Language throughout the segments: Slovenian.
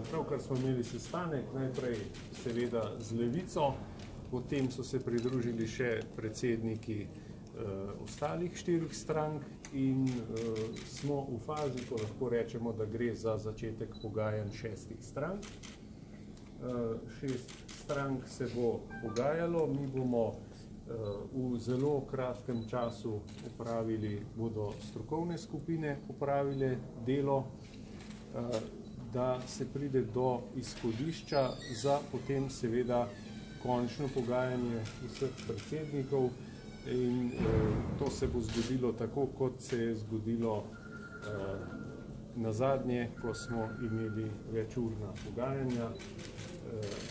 Pravkar smo imeli sestanek, najprej seveda z Levico, potem so se pridružili še predsedniki ostalih 4 strank in smo v fazi, ko lahko rečemo, da gre za začetek pogajanj 6 strank. 6 strank se bo pogajalo, mi bomo v zelo kratkem času bodo strokovne skupine opravile delo, da se pride do izhodišča za potem seveda končno pogajanje vseh predsednikov in to se bo zgodilo tako, kot se je zgodilo nazadnje, ko smo imeli večurna pogajanja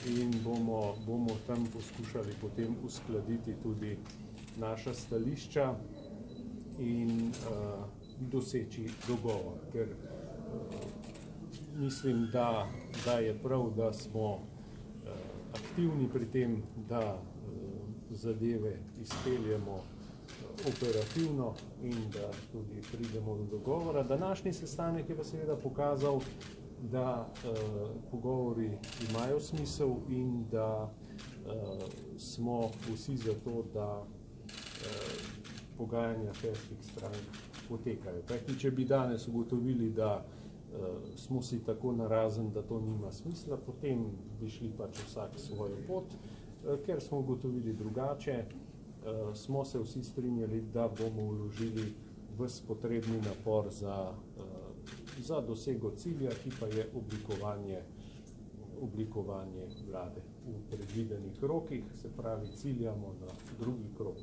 in bomo tam poskušali potem uskladiti tudi naša stališča in doseči dogovor, ker mislim, da je prav, da smo aktivni pri tem, da zadeve izpeljemo operativno in da tudi pridemo do dogovora. Današnji sestanek je pa seveda pokazal, da pogovori imajo smisel in da smo vsi za to, da pogajanja 6 strank potekajo. Kajti, če bi danes ugotovili, da smo si tako narazen, da to nima smisla, potem bi šli pač vsak svojo pot, ker smo ugotovili drugače, smo se vsi strinjali, da bomo vložili ves potrebni napor za dosego cilja, ki pa je oblikovanje vlade v predvidenih rokih, se pravi ciljamo na drugi krog